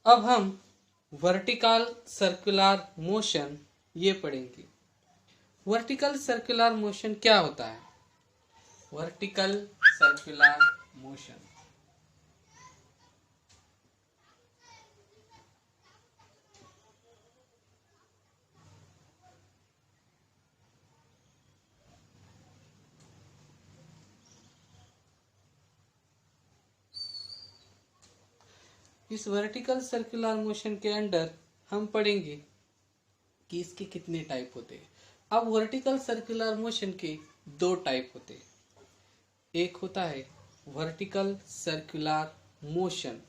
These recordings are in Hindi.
अब हम वर्टिकल सर्कुलर मोशन ये पढ़ेंगे। वर्टिकल सर्कुलर मोशन क्या होता है? वर्टिकल सर्कुलर मोशन इस वर्टिकल सर्कुलर मोशन के अंदर हम पढ़ेंगे कि इसके कितने टाइप होते हैं। अब वर्टिकल सर्कुलर मोशन के दो टाइप होते हैं। एक होता है vertical circular motion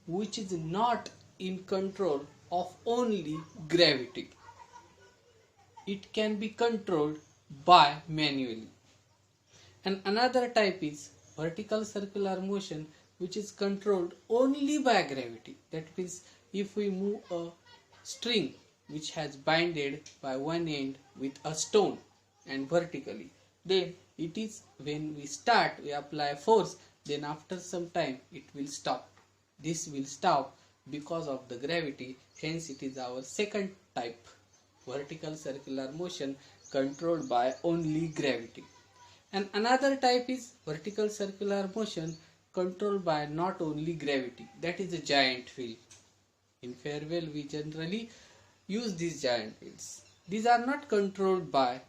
which is not in control of only gravity. It can be controlled by manually. And another type is vertical circular motion which is controlled only by gravity. That means if we move a string which has binded by one end with a stone and vertically, then it is when we start we apply force, then after some time it will stop. This will stop because of the gravity, hence it is our second type, vertical circular motion controlled by only gravity. And another type is vertical circular motion controlled by not only gravity, that is a giant wheel. In farewell we generally use these giant wheels. These are not controlled by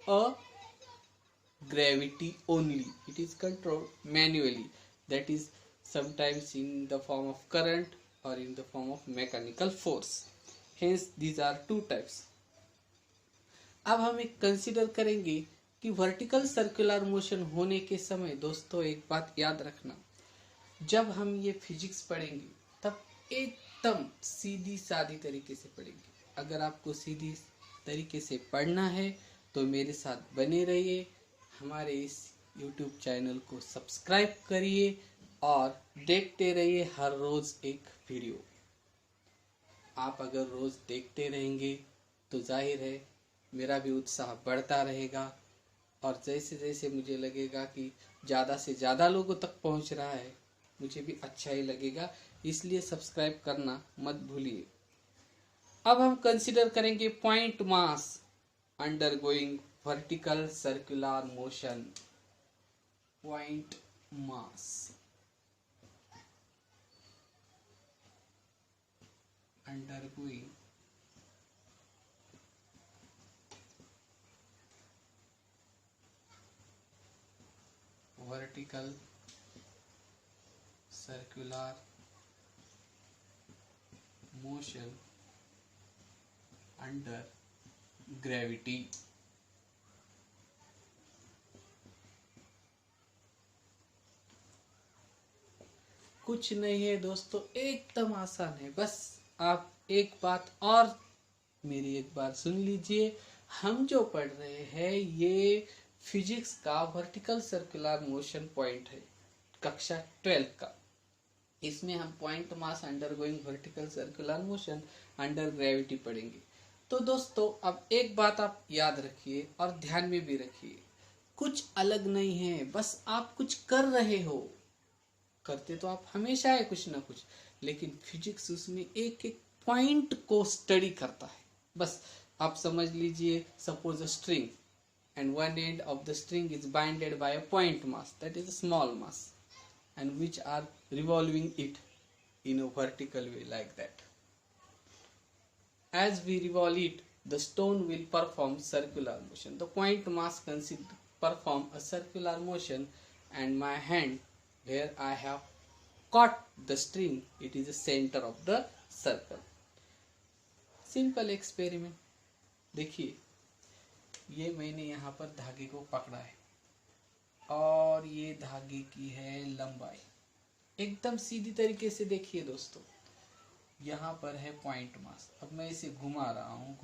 a gravity only, it is controlled manually, that is sometimes in the form of current or in the form of mechanical force. Hence these are two types. अब हम एक कंसिडर करेंगे कि वर्टिकल सर्कुलर मोशन होने के समय दोस्तों एक बात याद रखना, जब हम ये फिजिक्स पढ़ेंगे तब एकदम सीधी सादी तरीके से पढ़ेंगे। अगर आपको सीधी तरीके से पढ़ना है तो मेरे साथ बने रहिए, हमारे इस YouTube चैनल को सब्सक्राइब करिए और देखते रहिए हर रोज़ एक वीडियो। आप अगर रोज़ देखते रहेंगे तो जाहिर है मेरा भी उत्साह बढ़ता रहेगा और जैसे जैसे मुझे लगेगा कि ज़्यादा से ज़्यादा लोगों तक पहुंच रहा है मुझे भी अच्छा ही लगेगा, इसलिए सब्सक्राइब करना मत भूलिए। अब हम कंसिडर करेंगे point mass undergoing vertical circular motion. Point mass undergoing vertical circular motion under gravity। कुछ नहीं है दोस्तों, एकदम आसान है। बस आप एक बात और मेरी एक बार सुन लीजिए, हम जो पढ़ रहे हैं ये फिजिक्स का वर्टिकल सर्कुलर मोशन पॉइंट है, कक्षा 12 का। इसमें हम point mass undergoing vertical circular motion under gravity पढ़ेंगे। तो दोस्तों अब एक बात आप याद रखिए और ध्यान में भी रखिए, कुछ अलग नहीं है, बस आप कुछ कर रहे हो, करते तो आप हमेशा है कुछ ना कुछ, लेकिन फिजिक्स उसमें एक एक पॉइंट को स्टडी करता है। बस आप समझ लीजिए, suppose a string and one end of the string is binded by a point mass, that is a small mass, and which are revolving it in a vertical way like that. As we revolve it, the stone will perform circular motion. The point mass perform a circular motion, and my hand where I have caught the string, it is the center of the circle. Simple experiment. देखिए, ये मैंने यहाँ पर धागे को पकड़ा है और ये धागे की है लंबाई। एकदम सीधी तरीके से देखिए दोस्तों, यहाँ पर है पॉइंट मास। अब मैं इसे घुमा रहा हूँ,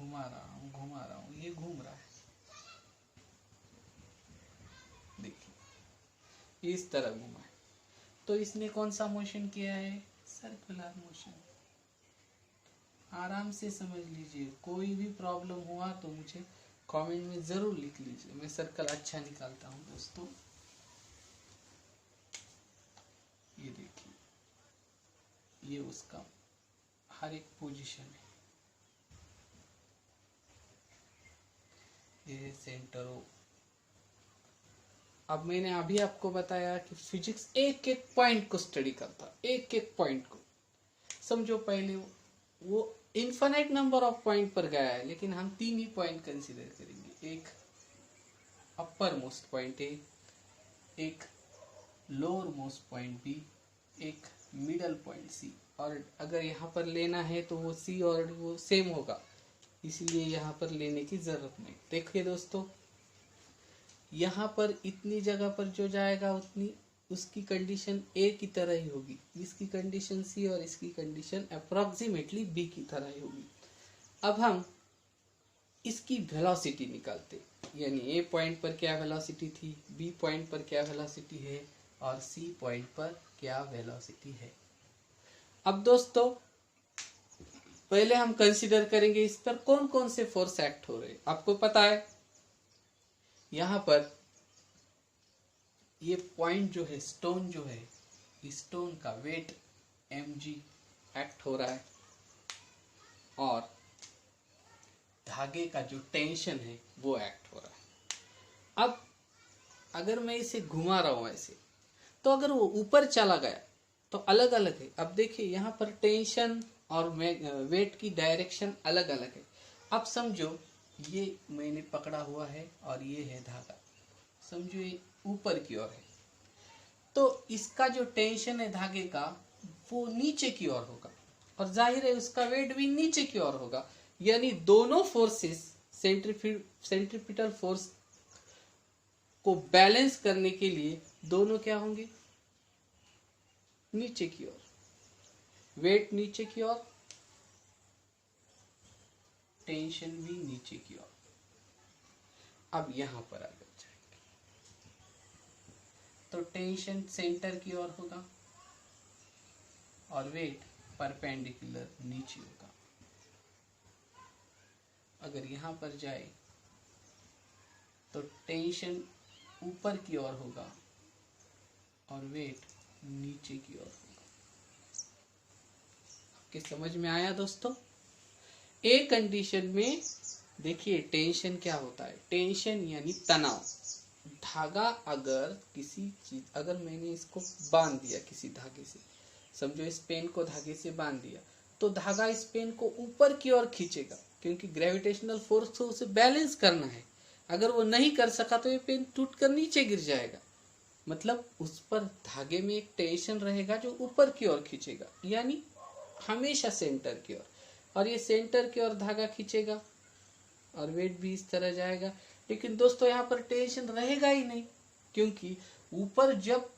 ये घूम रहा है, देखिए इस तरह घुमा है। तो इसने कौन सा मोशन किया है? Circular motion. आराम से समझ लीजिए, कोई भी प्रॉब्लम हुआ तो मुझे कमेंट में जरूर लिख लीजिए, मैं सर्कल अच्छा निकालता हूँ दोस्तों। ये देखिए, ये उसका हर एक पोजीशन है। ये सेंटर हो। अब मैंने अभी आपको बताया कि फिजिक्स एक एक पॉइंट को स्टडी करता, एक एक पॉइंट को। समझो पहले वो इनफाइनाइट नंबर ऑफ पॉइंट पर गया है, लेकिन हम 3 ही पॉइंट कंसीडर करेंगे। एक अपर मोस्ट पॉइंट ए, एक लोअर मोस्ट पॉइंट बी, एक मिडल पॉइंट सी। और अगर यहाँ पर लेना है तो वो सी और वो सेम होगा, इसलिए यहाँ पर लेने की जरूरत नहीं। देखिए दोस्तों, यहाँ पर इतनी जगह पर जो जाएगा उतनी उसकी कंडीशन ए की तरह ही होगी, इसकी कंडीशन सी और इसकी कंडीशन अप्रोक्सीमेटली बी की तरह ही होगी। अब हम इसकी वेलोसिटी निकालते, यानी ए पॉइंट पर क्या वेलोसिटी थी, बी पॉइंट पर क्या वेलोसिटी है और सी पॉइंट पर क्या वेलोसिटी है। अब दोस्तों पहले हम कंसीडर करेंगे इस पर कौन कौन से फोर्स एक्ट हो रहे हैं। आपको पता है यहाँ पर ये पॉइंट जो है, स्टोन जो है, स्टोन का वेट mg एक्ट हो रहा है और धागे का जो टेंशन है वो एक्ट हो रहा है। अब अगर मैं इसे घुमा रहा हूं ऐसे, तो अगर वो ऊपर चला गया तो अलग अलग है। अब देखिए यहाँ पर टेंशन और वेट की डायरेक्शन अलग अलग है। अब समझो ये मैंने पकड़ा हुआ है और ये है धागा, समझो ये ऊपर की ओर है, तो इसका जो टेंशन है धागे का वो नीचे की ओर होगा और जाहिर है उसका वेट भी नीचे की ओर होगा। यानी दोनों फोर्सेस सेंट्रीपिटल फोर्स को बैलेंस करने के लिए दोनों क्या होंगे, नीचे की ओर, वेट नीचे की ओर, टेंशन भी नीचे की ओर। अब यहां पर अगर जाएंगे तो टेंशन सेंटर की ओर होगा और वेट परपेंडिकुलर नीचे होगा। अगर यहां पर जाए तो टेंशन ऊपर की ओर होगा और वेट नीचे की ओर होगा। आपके समझ में आया दोस्तों? एक कंडीशन में देखिए टेंशन क्या होता है, टेंशन यानी तनाव। धागा अगर किसी चीज, अगर मैंने इसको बांध दिया किसी धागे से, समझो इस पेन को धागे से बांध दिया, तो धागा इस पेन को ऊपर की ओर खींचेगा क्योंकि ग्रेविटेशनल फोर्स को उसे बैलेंस करना है। अगर वो नहीं कर सका तो ये पेन टूट कर नीचे गिर जाएगा। मतलब उस पर धागे में एक टेंशन रहेगा जो ऊपर की ओर खींचेगा, यानी हमेशा सेंटर की ओर, और ये सेंटर की ओर धागा खींचेगा और वेट भी इस तरह जाएगा। लेकिन दोस्तों यहाँ पर टेंशन रहेगा ही नहीं, क्योंकि ऊपर जब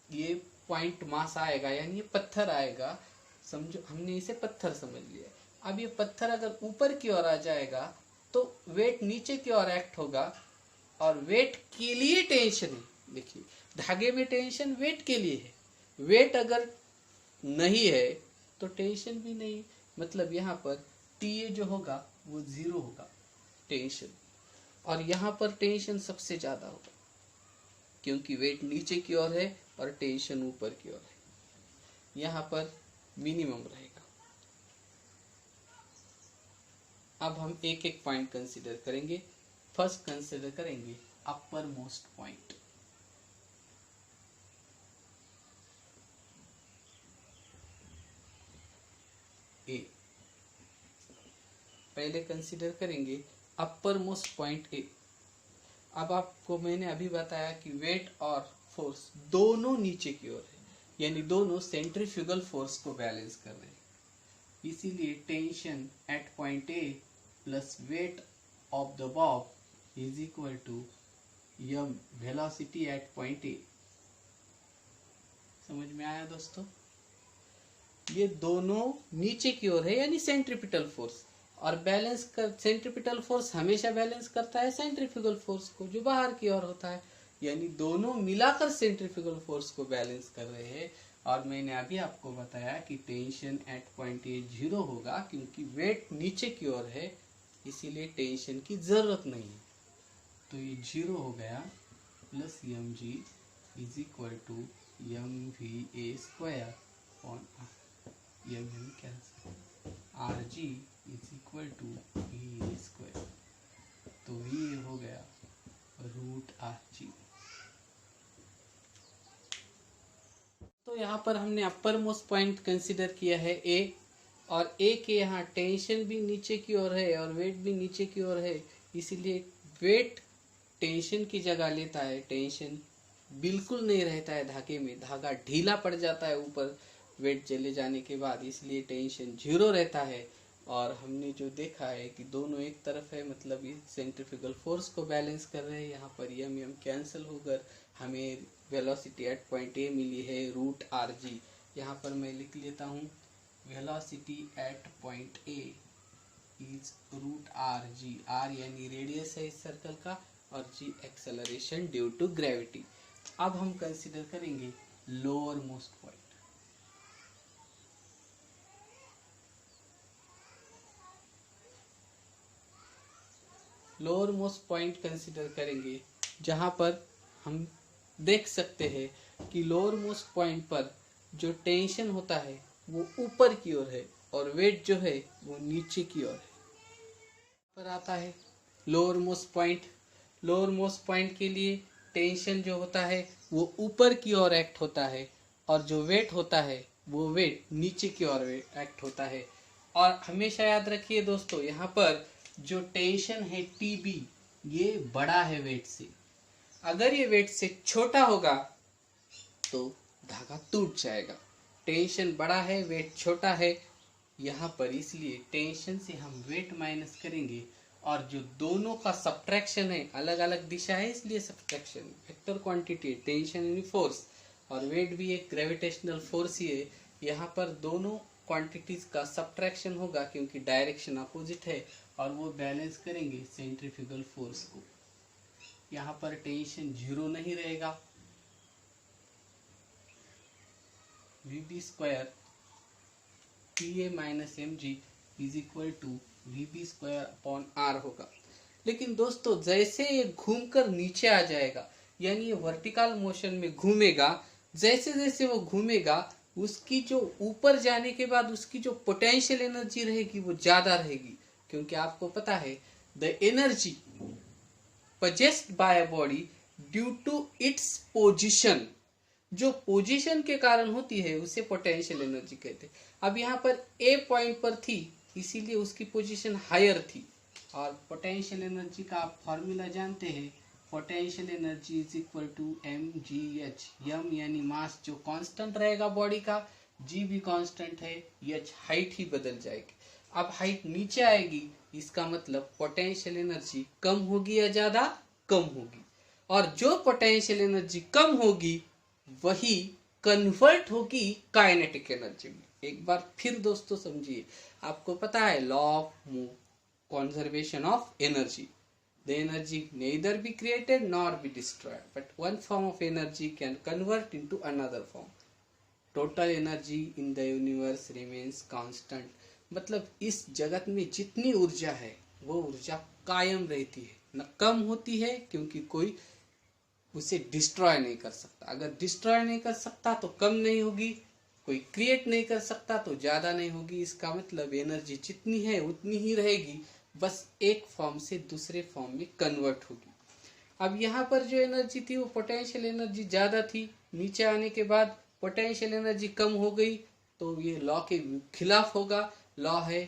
ये पॉइंट मास आएगा, यानी ये पत्थर आएगा, समझो हमने इसे पत्थर समझ लिया। अब ये पत्थर अगर ऊपर की ओर आ जाएगा तो वेट नीचे की ओर एक्ट होगा और वेट के लिए टेंशन है। देखिए धागे में टेंशन वेट के लिए है, वेट अगर नहीं है तो टेंशन भी नहीं। मतलब यहाँ पर TA जो होगा वो 0 होगा टेंशन, और यहाँ पर टेंशन सबसे ज्यादा होगा क्योंकि वेट नीचे की ओर है और टेंशन ऊपर की ओर है। यहाँ पर मिनिमम रहेगा। अब हम एक एक पॉइंट कंसीडर करेंगे। फर्स्ट कंसीडर करेंगे अपर मोस्ट पॉइंट। ए, पहले कंसीडर करेंगे अपर मोस्ट पॉइंट ए। अब आपको मैंने अभी बताया कि वेट और फोर्स दोनों नीचे की ओर है, यानी दोनों सेंट्रीफ्यूगल फोर्स को बैलेंस कर रहे हैं। इसीलिए tension at point A plus weight of the bob is equal to M velocity at point A. समझ में आया दोस्तों? ये दोनों नीचे की ओर है, यानी सेंट्रीपिटल फोर्स, और बैलेंस कर, सेंट्रीपिटल फोर्स हमेशा बैलेंस करता है सेंट्रीफ्यूगल फोर्स को जो बाहर की ओर होता है, यानी दोनों मिलाकर सेंट्रीफ्यूगल फोर्स को बैलेंस कर रहे हैं। और मैंने अभी आपको बताया कि टेंशन एट पॉइंट ए 0 होगा क्योंकि वेट नीचे की ओर है, इसीलिए टेंशन की जरूरत नहीं है। तो ये 0 हो गया plus mg is equal to mva square upon r। Cancel R G is equal to V square. तो वी हो गया रूट आर जी। तो यहाँ पर हमने अपर मोस्ट पॉइंट कंसिडर किया है ए, और ए के यहाँ टेंशन भी नीचे की ओर है और वेट भी नीचे की ओर है, इसीलिए वेट टेंशन की जगह लेता है। टेंशन बिल्कुल नहीं रहता है धागे में, धागा ढीला पड़ जाता है ऊपर वेट चले जाने के बाद, इसलिए टेंशन 0 रहता है। और हमने जो देखा है कि दोनों एक तरफ है, मतलब ये सेंट्रीफ्यूगल फोर्स को बैलेंस कर रहे हैं। यहाँ पर यम यम कैंसिल होकर हमें वेलोसिटी एट पॉइंट ए मिली है रूट आर जी। यहाँ पर मैं लिख लेता हूँ velocity at point A is root R G. R यानी रेडियस है इस सर्कल का, और G acceleration due to gravity. अब हम कंसीडर करेंगे lower most point. Lower most point consider करेंगे, जहां पर हम देख सकते हैं कि लोअर मोस्ट पॉइंट पर जो टेंशन होता है वो ऊपर की ओर है और वेट जो है वो नीचे की ओर है। पर आता है lower most point. Lower most point के लिए टेंशन जो होता है वो ऊपर की ओर एक्ट होता है, और जो वेट होता है वो वेट नीचे की ओर एक्ट होता है। और हमेशा याद रखिए दोस्तों, यहाँ पर जो टेंशन है टीबी, ये बड़ा है वेट से। अगर ये वेट से छोटा होगा तो धागा टूट जाएगा। टेंशन बड़ा है, वेट छोटा है यहाँ पर, इसलिए टेंशन से हम वेट माइनस करेंगे, और जो दोनों का सब्ट्रैक्शन है, अलग अलग दिशा है इसलिए सब्ट्रैक्शन, वेक्टर क्वांटिटी टेंशन यानी फोर्स, और वेट भी एक ग्रेविटेशनल फोर्स ही है। यहाँ पर दोनों क्वांटिटीज का सब्ट्रैक्शन होगा क्योंकि डायरेक्शन अपोजिट है, और वो बैलेंस करेंगे सेंट्रीफ्यूगल फोर्स को। यहाँ पर टेंशन 0 नहीं रहेगा, VB square P A minus M G is equal to VB square upon R होगा। लेकिन दोस्तों जैसे ये घूमकर नीचे आ जाएगा, यानी ये वर्टिकल मोशन में घूमेगा, जैसे जैसे वो घूमेगा उसकी जो ड्यू जाने के बाद उसकी जो पोटेंशियल एनर्जी रहेगी वो ज्यादा रहेगी, क्योंकि आपको पता है the energy possessed by a body due to its position, जो पोजीशन के कारण होती है उसे पोटेंशियल एनर्जी कहते हैं। अब यहाँ पर ए पॉइंट पर थी इसीलिए उसकी पोजीशन हायर थी, और पोटेंशियल एनर्जी का आप फॉर्मूला जानते हैं, potential energy is equal to M G H. M यानी मास जो कांस्टेंट रहेगा बॉडी का, जी भी कांस्टेंट है, एच हाइट ही बदल जाएगी। अब हाइट नीचे आएगी, इसका मतलब पोटेंशियल एनर्जी कम होगी या ज्यादा? कम होगी। और जो पोटेंशियल एनर्जी कम होगी वही कन्वर्ट होगी काइनेटिक एनर्जी में। एक बार फिर दोस्तों समझिए, आपको पता है law of conservation of energy, the energy neither be created nor be destroyed, but one form of energy can convert into another form. Total energy in the universe remains constant. मतलब इस जगत में जितनी ऊर्जा है वो ऊर्जा कायम रहती है, न कम होती है, क्योंकि कोई उसे डिस्ट्रॉय नहीं कर सकता। अगर डिस्ट्रॉय नहीं कर सकता तो कम नहीं होगी, कोई क्रिएट नहीं कर सकता तो ज्यादा नहीं होगी। इसका मतलब एनर्जी जितनी है उतनी ही रहेगी, बस एक फॉर्म से दूसरे फॉर्म में कन्वर्ट होगी। अब यहाँ पर जो एनर्जी थी वो पोटेंशियल एनर्जी ज्यादा थी, नीचे आने के बाद पोटेंशियल एनर्जी कम हो गई, तो ये लॉ के खिलाफ होगा। लॉ है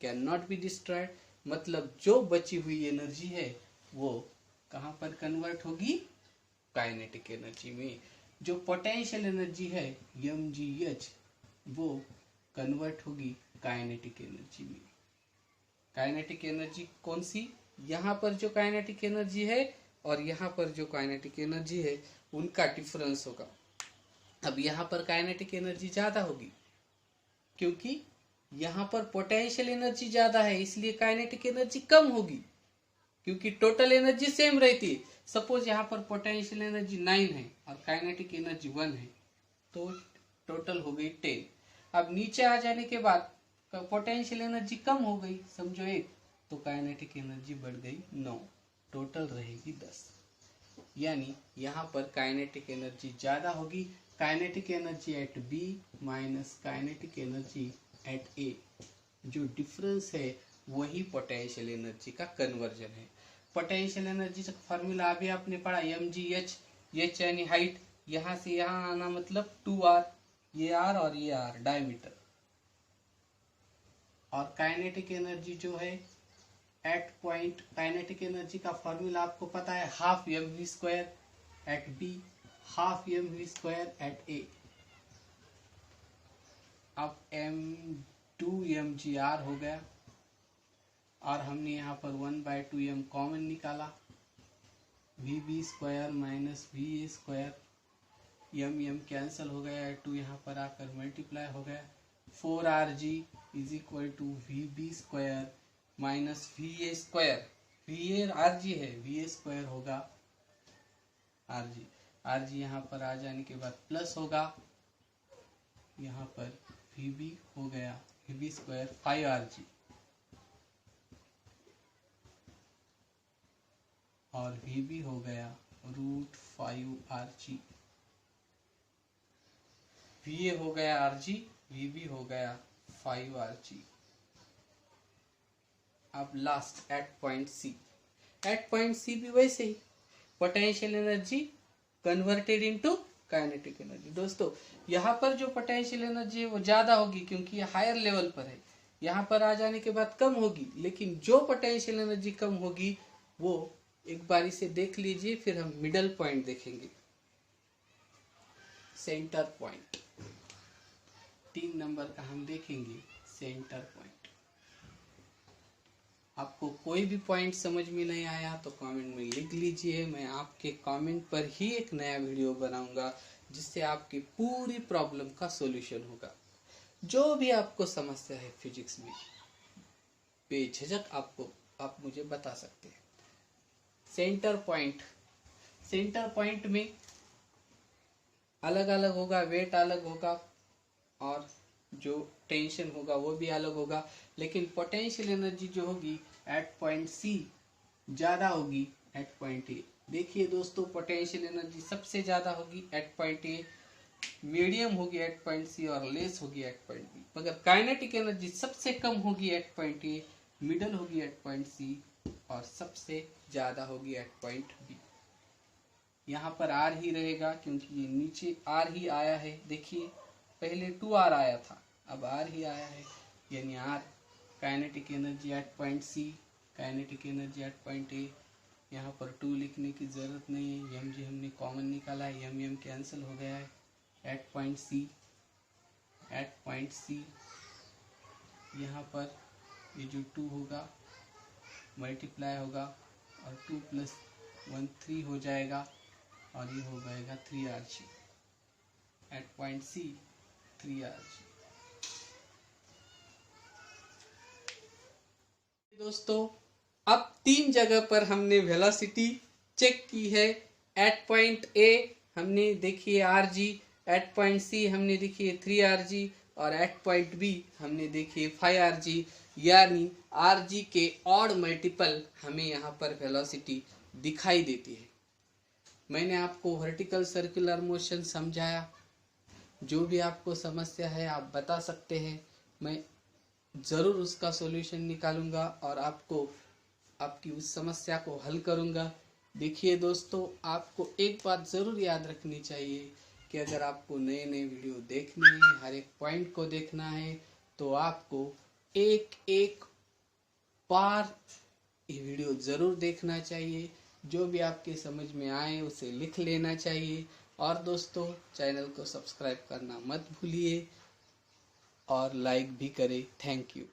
कैन नॉट बी डिस्ट्रॉयड, मतलब जो बची हुई एनर्जी है वो कहाँ पर कन्वर्ट होगी? काइनेटिक एनर्जी में। जो पोटेंशियल एनर्जी है mgh वो कन्वर्ट होगी काइनेटिक एनर्जी में। काइनेटिक एनर्जी कौन सी? यहाँ पर जो काइनेटिक एनर्जी है और यहाँ पर जो काइनेटिक एनर्जी है उनका डिफरेंस होगा। अब यहाँ पर काइनेटिक एनर्जी ज्यादा होगी क्योंकि यहाँ पर पोटेंशियल एनर्जी ज्यादा है, इसलिए काइनेटिक एनर्जी कम होगी क्योंकि टोटल एनर्जी सेम रहती है। सपोज यहाँ पर पोटेंशियल एनर्जी 9 है और काइनेटिक एनर्जी 1 है, तो टोटल हो गई 10। अब नीचे आ जाने के बाद पोटेंशियल एनर्जी कम हो गई, समझो 1, तो काइनेटिक एनर्जी बढ़ गई 9, टोटल रहेगी 10। यानी यहाँ पर काइनेटिक एनर्जी ज्यादा होगी। Kinetic energy at B minus kinetic energy at A जो डिफरेंस है वही पोटेंशियल एनर्जी का कन्वर्जन है। पोटेंशियल एनर्जी का फॉर्मूला अभी आपने पढ़ा, mgh, h यानी हाइट, यहाँ से यहाँ आना मतलब 2r, ये r और ये r डायमीटर। और काइनेटिक एनर्जी जो है एट पॉइंट, काइनेटिक एनर्जी का फॉर्मूला आपको पता है, half mv² at b, half mv² at a। अब m2 mgr हो गया, और हमने यहाँ पर 1/2m कॉमन निकाला, vb² minus va², m cancel हो गया, 2 यहाँ पर आकर मल्टीप्लाई हो गया, 4rg is equal to vb² minus va², rg है, va² होगा rg यहाँ पर आ जाने के बाद प्लस होगा, यहाँ पर vb हो गया vb² 5rg, और vb हो गया √5rg, va हो गया rg, vb हो गया 5rg। अब last at point C, at point C भी वैसे ही potential energy converted into kinetic energy. दोस्तों यहाँ पर जो पोटेंशियल एनर्जी है वो ज्यादा होगी क्योंकि ये हायर लेवल पर है, यहाँ पर आ जाने के बाद कम होगी, लेकिन जो पोटेंशियल एनर्जी कम होगी वो एक बारी से देख लीजिए, फिर हम मिडल पॉइंट देखेंगे, सेंटर पॉइंट। 3 नंबर का हम देखेंगे सेंटर पॉइंट। आपको कोई भी पॉइंट समझ में नहीं आया तो कमेंट में लिख लीजिए, मैं आपके कमेंट पर ही एक नया वीडियो बनाऊंगा जिससे आपकी पूरी प्रॉब्लम का सॉल्यूशन होगा। जो भी आपको समस्या है फिजिक्स में बेझिझक आप मुझे बता सकते हैं। सेंटर पॉइंट, सेंटर पॉइंट में अलग अलग होगा, वेट अलग होगा और जो टेंशन होगा वो भी अलग होगा, लेकिन पोटेंशियल एनर्जी जो होगी एट पॉइंट सी ज्यादा होगी एट पॉइंट ए। देखिए दोस्तों, पोटेंशियल एनर्जी सबसे ज्यादा होगी एट पॉइंट ए, मीडियम होगी एट पॉइंट सी और लेस होगी एट पॉइंट बी। मगर काइनेटिक एनर्जी सबसे कम होगी एट पॉइंट ए, मिडल होगी एट पॉइंट सी और सबसे ज्यादा होगी एट पॉइंट बी। यहाँ पर आर ही रहेगा क्योंकि ये नीचे आर ही आया है। देखिए पहले 2r आया था, अब r ही आया है, यानी r kinetic energy at point C, kinetic energy at point A. यहाँ पर 2 लिखने की जरूरत नहीं है, mg हमने कॉमन निकाला है, m कैंसिल हो गया है, at point C, at point C यहाँ पर ये जो 2 होगा मल्टीप्लाई होगा और 2 + 1 3 हो जाएगा और ये हो जाएगा 3rg, एट पॉइंट सी 3rg। दोस्तों अब 3 जगह पर हमने वेलोसिटी चेक की है। एट पॉइंट ए हमने देखिए rg, एट पॉइंट सी हमने देखिए 3rg और एट पॉइंट बी हमने देखिए 5rg, यानी rg के ऑड मल्टीपल हमें यहाँ पर वेलोसिटी दिखाई देती है। मैंने आपको वर्टिकल सर्कुलर मोशन समझाया, जो भी आपको समस्या है आप बता सकते हैं, मैं ज़रूर उसका सॉल्यूशन निकालूंगा और आपको आपकी उस समस्या को हल करूंगा। देखिए दोस्तों, आपको एक बात ज़रूर याद रखनी चाहिए कि अगर आपको नए नए वीडियो देखने हैं, हर एक पॉइंट को देखना है, तो आपको एक एक बार ये वीडियो ज़रूर देखना चाहिए। जो भी आपके समझ में आए उसे लिख लेना चाहिए। और दोस्तों चैनल को सब्सक्राइब करना मत भूलिए और लाइक भी करें। Thank you.